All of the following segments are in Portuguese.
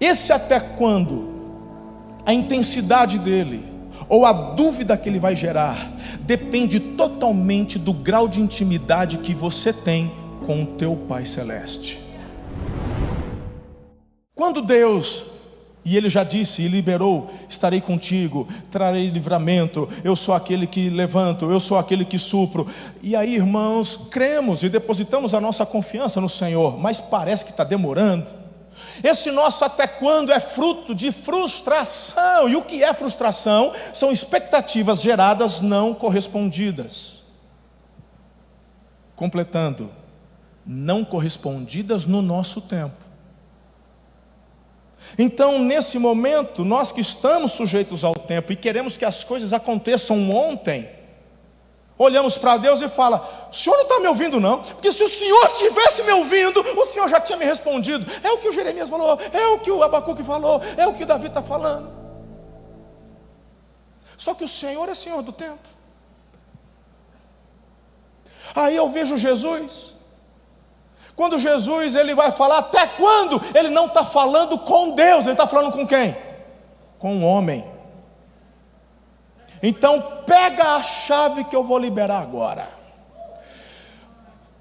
Esse até quando, a intensidade dele, ou a dúvida que ele vai gerar, depende totalmente do grau de intimidade que você tem com o teu Pai Celeste. Quando Deus, e Ele já disse e liberou, estarei contigo, trarei livramento, eu sou aquele que levanto, eu sou aquele que supro. E aí, irmãos, cremos e depositamos a nossa confiança no Senhor, mas parece que está demorando. Esse nosso até quando é fruto de frustração. E o que é frustração? São expectativas geradas não correspondidas. Completando, não correspondidas no nosso tempo. Então, nesse momento, nós que estamos sujeitos ao tempo e queremos que as coisas aconteçam ontem, olhamos para Deus e fala: o Senhor não está me ouvindo não? Porque se o Senhor estivesse me ouvindo, o Senhor já tinha me respondido. É o que o Jeremias falou, é o que o Abacuque falou, é o que o Davi está falando. Só que o Senhor é Senhor do tempo. Aí eu vejo Jesus. Quando Jesus ele vai falar até quando, ele não está falando com Deus, ele está falando com quem? Com o homem. Então pega a chave que eu vou liberar agora.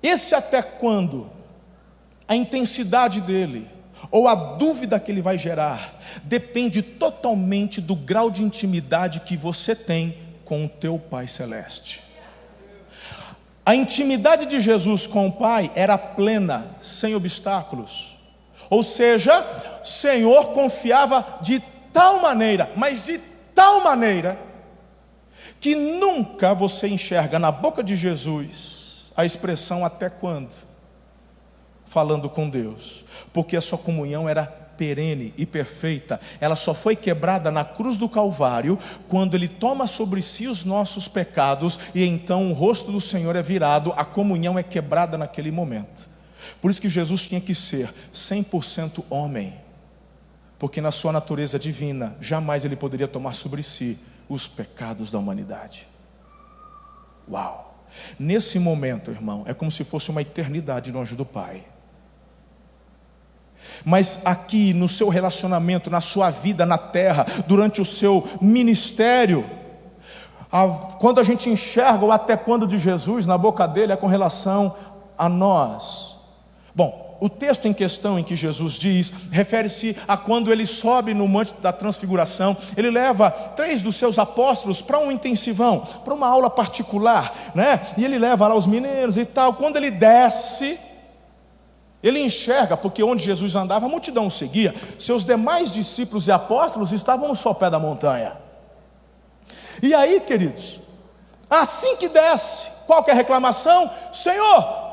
Esse até quando, a intensidade dele, ou a dúvida que ele vai gerar, depende totalmente do grau de intimidade que você tem com o teu Pai Celeste. A intimidade de Jesus com o Pai era plena, sem obstáculos. Ou seja, o Senhor confiava de tal maneira, mas de tal maneira, que nunca você enxerga na boca de Jesus a expressão até quando, falando com Deus, porque a sua comunhão era perene e perfeita. Ela só foi quebrada na cruz do Calvário, quando Ele toma sobre si os nossos pecados, e então o rosto do Senhor é virado, a comunhão é quebrada naquele momento. Por isso que Jesus tinha que ser 100% homem, porque na sua natureza divina, jamais Ele poderia tomar sobre si os pecados da humanidade. Uau! Nesse momento, irmão, é como se fosse uma eternidade longe do Pai. Mas aqui no seu relacionamento, na sua vida na terra, durante o seu ministério, quando a gente enxerga o até quando de Jesus na boca dele, é com relação a nós. Bom, o texto em questão em que Jesus diz, refere-se a quando ele sobe no monte da transfiguração. Ele leva 3 dos seus apóstolos para um intensivão, para uma aula particular, né? E ele leva lá os meninos e tal. Quando ele desce, ele enxerga, porque onde Jesus andava, a multidão o seguia. Seus demais discípulos e apóstolos estavam no sopé da montanha. E aí, queridos, assim que desce, qual que é a reclamação? Senhor,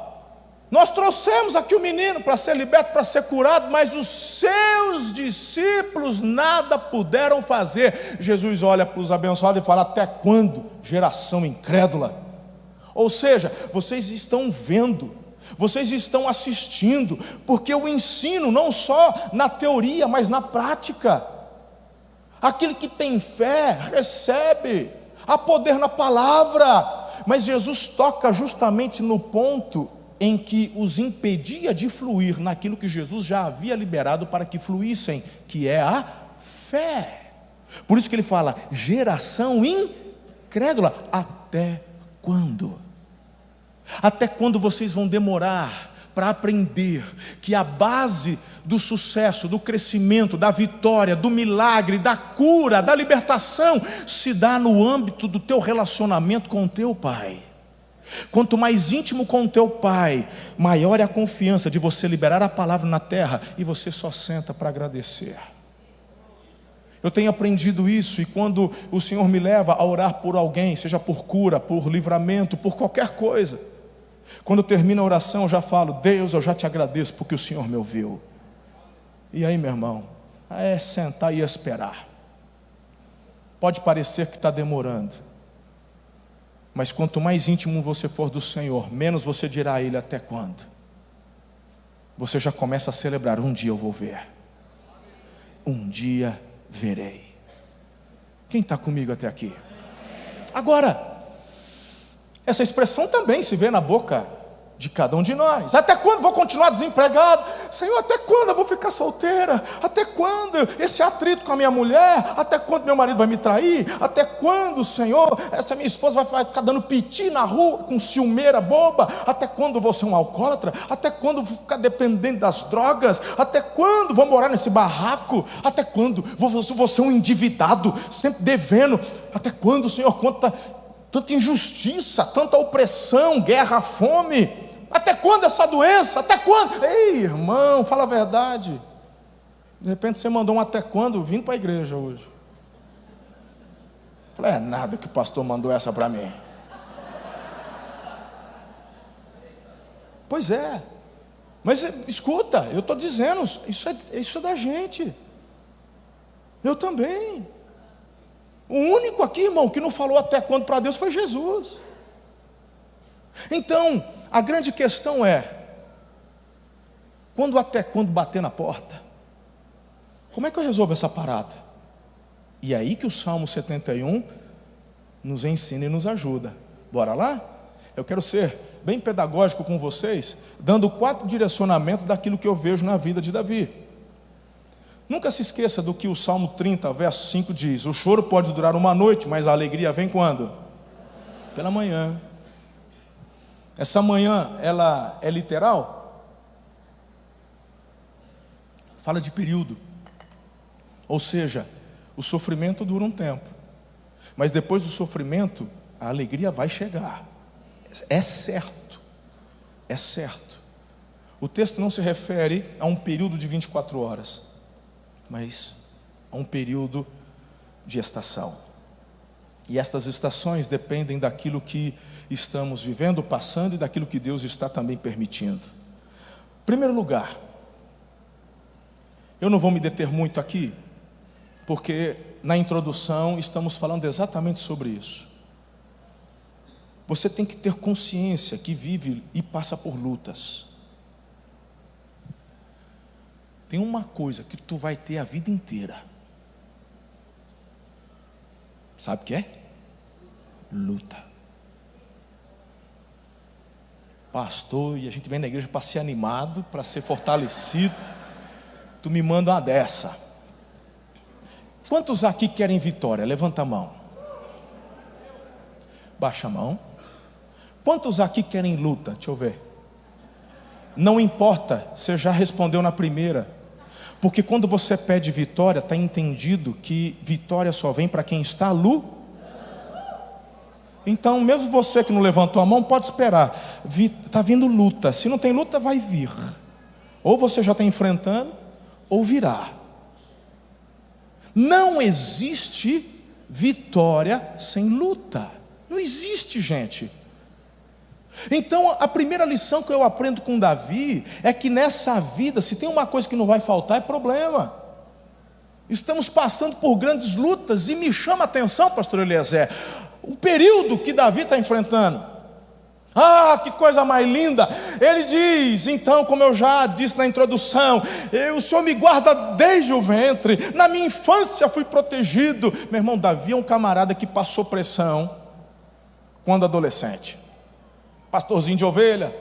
nós trouxemos aqui o menino para ser liberto, para ser curado, mas os seus discípulos nada puderam fazer. Jesus olha para os abençoados e fala: até quando, geração incrédula? Ou seja, vocês estão vendo, vocês estão assistindo, porque eu ensino não só na teoria, mas na prática. Aquele que tem fé recebe, há poder na palavra. Mas Jesus toca justamente no ponto em que os impedia de fluir naquilo que Jesus já havia liberado para que fluíssem, que é a fé. Por isso que ele fala: geração incrédula, até quando? Até quando vocês vão demorar para aprender que a base do sucesso, do crescimento, da vitória, do milagre, da cura, da libertação, se dá no âmbito do teu relacionamento com o teu Pai? Quanto mais íntimo com o teu Pai, maior é a confiança de você liberar a palavra na terra e você só senta para agradecer. Eu tenho aprendido isso, e quando o Senhor me leva a orar por alguém, seja por cura, por livramento, por qualquer coisa, quando eu termino a oração eu já falo: Deus, eu já te agradeço porque o Senhor me ouviu. E aí, meu irmão, é sentar e esperar. Pode parecer que está demorando, mas quanto mais íntimo você for do Senhor, menos você dirá a Ele até quando. Você já começa a celebrar: um dia eu vou ver, um dia verei. Quem está comigo até aqui? Agora, essa expressão também se vê na boca de cada um de nós. Até quando vou continuar desempregado? Senhor, até quando eu vou ficar solteira? Até quando esse atrito com a minha mulher? Até quando meu marido vai me trair? Até quando, Senhor, essa minha esposa vai ficar dando piti na rua com ciumeira boba? Até quando eu vou ser um alcoólatra? Até quando eu vou ficar dependente das drogas? Até quando vou morar nesse barraco? Até quando vou ser um endividado, sempre devendo? Até quando, Senhor, tanta injustiça, tanta opressão, guerra, fome? Até quando essa doença? Até quando? Ei, irmão, fala a verdade. De repente você mandou um até quando vindo para a igreja hoje. Eu falei, é nada que o pastor mandou essa para mim. Pois é. Mas escuta, eu estou dizendo, isso é da gente. Eu também. O único aqui, irmão, que não falou até quando para Deus foi Jesus. Então, a grande questão é, até quando bater na porta, como é que eu resolvo essa parada? E aí que o Salmo 71 nos ensina e nos ajuda. Bora lá? Eu quero ser bem pedagógico com vocês, dando 4 direcionamentos daquilo que eu vejo na vida de Davi. Nunca se esqueça do que o Salmo 30, verso 5 diz: o choro pode durar uma noite, mas a alegria vem quando? Pela manhã. Essa manhã, ela é literal? Fala de período. Ou seja, o sofrimento dura um tempo, mas depois do sofrimento, a alegria vai chegar. É certo. É certo. O texto não se refere a um período de 24 horas, mas a um período de estação. E estas estações dependem daquilo que estamos vivendo, passando, e daquilo que Deus está também permitindo. Em primeiro lugar, eu não vou me deter muito aqui, porque na introdução estamos falando exatamente sobre isso. Você tem que ter consciência que vive e passa por lutas. Tem uma coisa que tu vai ter a vida inteira. Sabe o que é? Luta. Pastor, e a gente vem na igreja para ser animado, para ser fortalecido. Tu me manda uma dessa. Quantos aqui querem vitória? Levanta a mão. Baixa a mão. Quantos aqui querem luta? Deixa eu ver. Não importa, você já respondeu na primeira. Porque quando você pede vitória, está entendido que vitória só vem para quem está lutando. Então, mesmo você que não levantou a mão, pode esperar. Está vindo luta. Se não tem luta, vai vir. Ou você já está enfrentando, ou virá. Não existe vitória sem luta. Não existe, gente. Então, a primeira lição que eu aprendo com Davi é que nessa vida, se tem uma coisa que não vai faltar, é problema. Estamos passando por grandes lutas, e me chama a atenção, pastor Eliezer, o período que Davi está enfrentando. Ah, que coisa mais linda! Ele diz, então, como eu já disse na introdução, o Senhor me guarda desde o ventre, na minha infância fui protegido. Meu irmão, Davi é um camarada que passou pressão quando adolescente. Pastorzinho de ovelha,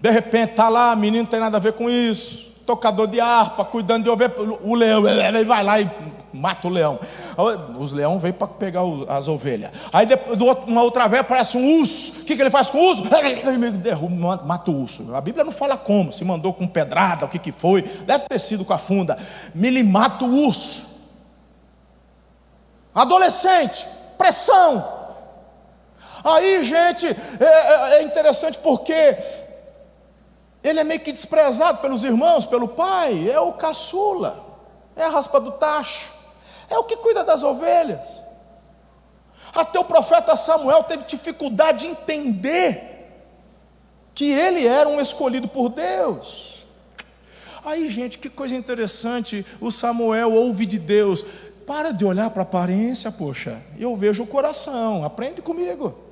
de repente está lá, menino não tem nada a ver com isso, tocador de harpa, cuidando de ovelha, o leão, ele vai lá e mata o leão. Os leões vêm para pegar as ovelhas. Aí depois, uma outra vez aparece um urso. O que ele faz com o urso? Ele derruba, mata o urso. A Bíblia não fala como, se mandou com pedrada, o que foi, deve ter sido com a funda. Ele mata o urso. Adolescente, pressão. Aí, gente, é interessante porque ele é meio que desprezado pelos irmãos, pelo pai. É o caçula, é a raspa do tacho, é o que cuida das ovelhas. Até o profeta Samuel teve dificuldade de entender que ele era um escolhido por Deus. Aí, gente, que coisa interessante. O Samuel ouve de Deus: para de olhar para a aparência, poxa, eu vejo o coração, aprende comigo.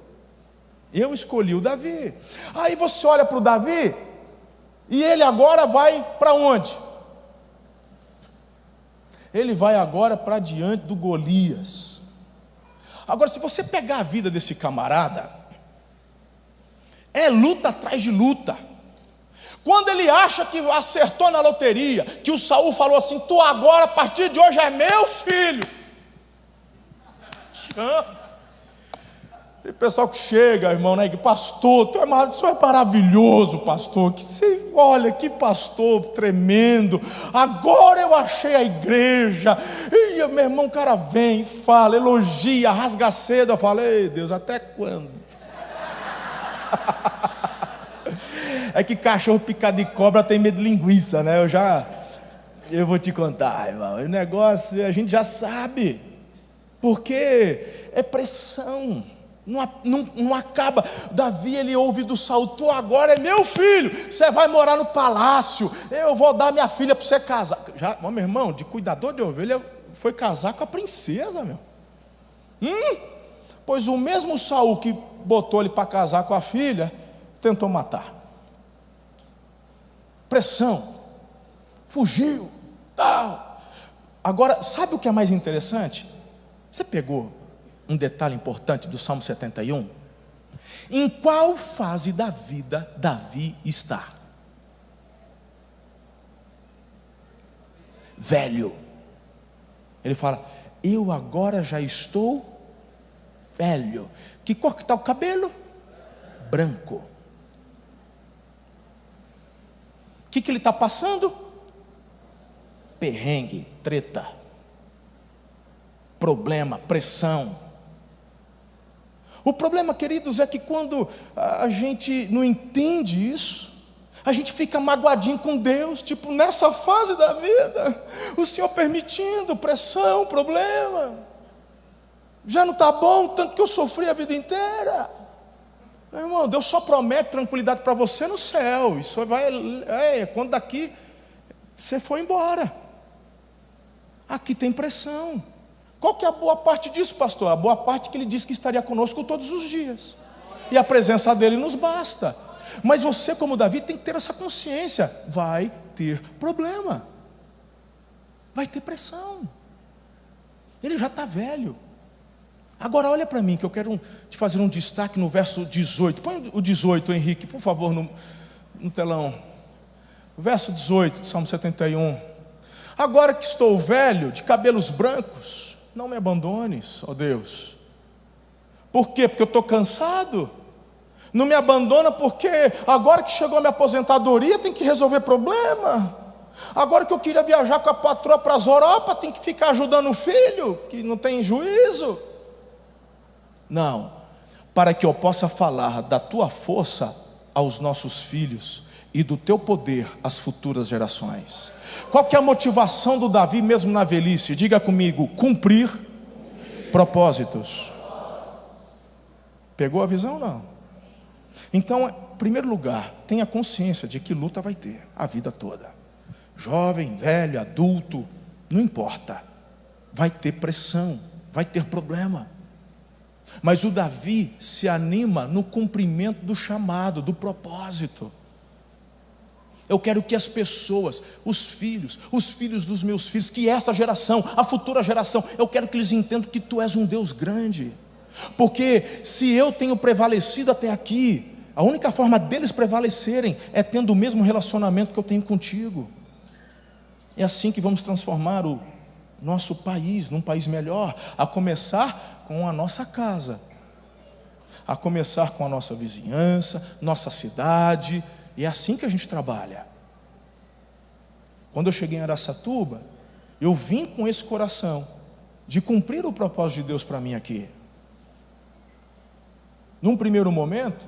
Eu escolhi o Davi. Aí você olha para o Davi, e ele agora vai para onde? Ele vai agora para diante do Golias. Agora, se você pegar a vida desse camarada, É luta atrás de luta. Quando ele acha que acertou na loteria, que o Saul falou assim: tu agora, a partir de hoje, é meu filho. Tem pessoal que chega, irmão, né? Que pastor, isso é maravilhoso, pastor. Que você, olha, que pastor tremendo. Agora eu achei a igreja. E meu irmão, o cara vem, fala, elogia, rasga cedo. Eu falo: ei, Deus, até quando? É que cachorro picado de cobra tem medo de linguiça, né? Eu vou te contar, irmão. O negócio a gente já sabe, porque é pressão. Não acaba. Davi, ele ouve do Saul: tu agora é meu filho, você vai morar no palácio, eu vou dar minha filha para você casar. Já, meu irmão, de cuidador de ovelha, foi casar com a princesa, meu. Pois o mesmo Saul que botou ele para casar com a filha, tentou matar. Pressão, fugiu, tal. Agora, sabe o que é mais interessante? Você pegou um detalhe importante do Salmo 71? Em qual fase da vida Davi está? Velho. Ele fala: eu agora já estou velho. Que cor que está o cabelo? Branco. O que ele está passando? Perrengue, treta, problema, pressão. O problema, queridos, é que quando a gente não entende isso, a gente fica magoadinho com Deus, tipo, nessa fase da vida, o Senhor permitindo pressão, problema. Já não está bom, tanto que eu sofri a vida inteira. Meu irmão, Deus só promete tranquilidade para você no céu. Isso vai, quando daqui você for embora. Aqui tem pressão. Qual que é a boa parte disso, pastor? A boa parte é que ele disse que estaria conosco todos os dias, e a presença dele nos basta. Mas você, como Davi, tem que ter essa consciência: vai ter problema, vai ter pressão. Ele já está velho. Agora olha para mim, que eu quero te fazer um destaque no verso 18. Põe o 18, Henrique, por favor, no telão. O verso 18 do Salmo 71. Agora que estou velho, de cabelos brancos, não me abandones, ó Deus. Por quê? Porque eu estou cansado. Não me abandona porque agora que chegou a minha aposentadoria tem que resolver problema. Agora que eu queria viajar com a patroa para as Europa, tem que ficar ajudando o filho, que não tem juízo. Não, para que eu possa falar da tua força aos nossos filhos e do teu poder às futuras gerações. Qual que é a motivação do Davi mesmo na velhice? Diga comigo: cumprir propósitos. Pegou a visão ou não? Então, em primeiro lugar, tenha consciência de que luta vai ter a vida toda. Jovem, velho, adulto, não importa. Vai ter pressão, vai ter problema. Mas o Davi se anima no cumprimento do chamado, do propósito. Eu quero que as pessoas, os filhos dos meus filhos, que esta geração, a futura geração, eu quero que eles entendam que tu és um Deus grande. Porque se eu tenho prevalecido até aqui, a única forma deles prevalecerem é tendo o mesmo relacionamento que eu tenho contigo. É assim que vamos transformar o nosso país num país melhor, a começar com a nossa casa, a começar com a nossa vizinhança, nossa cidade. E é assim que a gente trabalha. Quando eu cheguei em Araçatuba, eu vim com esse coração de cumprir o propósito de Deus para mim aqui. Num primeiro momento,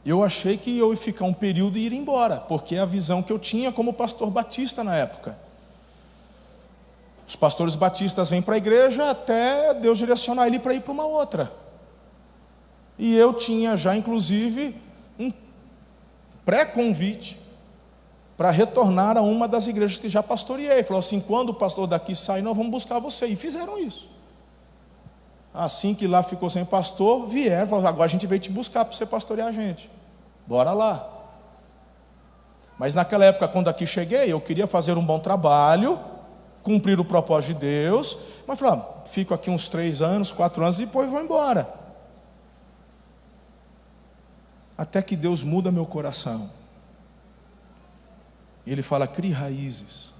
eu achei que eu ia ficar um período e ir embora, porque é a visão que eu tinha como pastor batista na época. Os pastores batistas vêm para a igreja até Deus direcionar ele para ir para uma outra. E eu tinha já, inclusive, um pré-convite para retornar a uma das igrejas que já pastoreei. Falou assim: quando o pastor daqui sair, nós vamos buscar você. E fizeram isso. Assim que lá ficou sem pastor, vieram, falaram: agora a gente veio te buscar para você pastorear a gente. Bora lá. Mas naquela época, quando aqui cheguei, eu queria fazer um bom trabalho, cumprir o propósito de Deus, mas falei: fico aqui uns 3 anos, 4 anos e depois vou embora. Até que Deus muda meu coração. E Ele fala: crie raízes,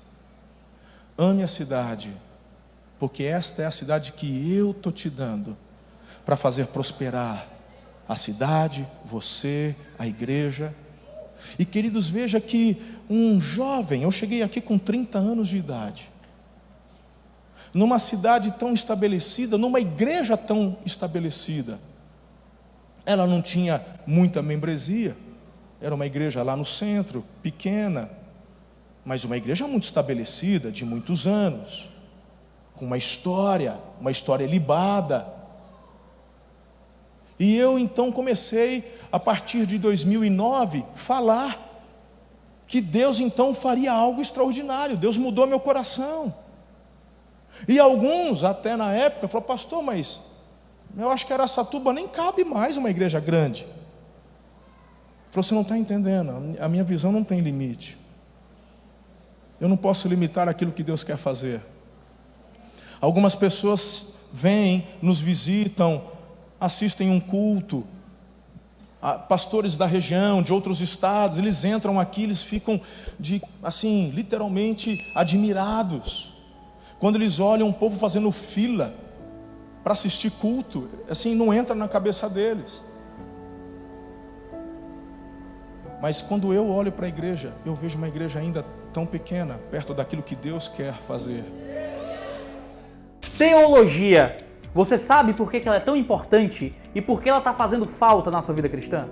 ame a cidade, porque esta é a cidade que eu estou te dando para fazer prosperar a cidade, você, a igreja. E queridos, veja que um jovem, eu cheguei aqui com 30 anos de idade, numa cidade tão estabelecida, numa igreja tão estabelecida. Ela não tinha muita membresia, era uma igreja lá no centro, pequena, mas uma igreja muito estabelecida, de muitos anos, com uma história libada. E eu então comecei, a partir de 2009, falar que Deus então faria algo extraordinário. Deus mudou meu coração. E alguns, até na época, falaram: pastor, mas eu acho que Araçatuba nem cabe mais uma igreja grande. Ele falou: você não está entendendo, a minha visão não tem limite. Eu não posso limitar aquilo que Deus quer fazer. Algumas pessoas vêm, nos visitam, assistem um culto, pastores da região, de outros estados, eles entram aqui, eles ficam assim, literalmente admirados, quando eles olham um povo fazendo fila para assistir culto, assim, não entra na cabeça deles. Mas quando eu olho para a igreja, eu vejo uma igreja ainda tão pequena, perto daquilo que Deus quer fazer. Teologia. Você sabe por que ela é tão importante e por que ela está fazendo falta na sua vida cristã?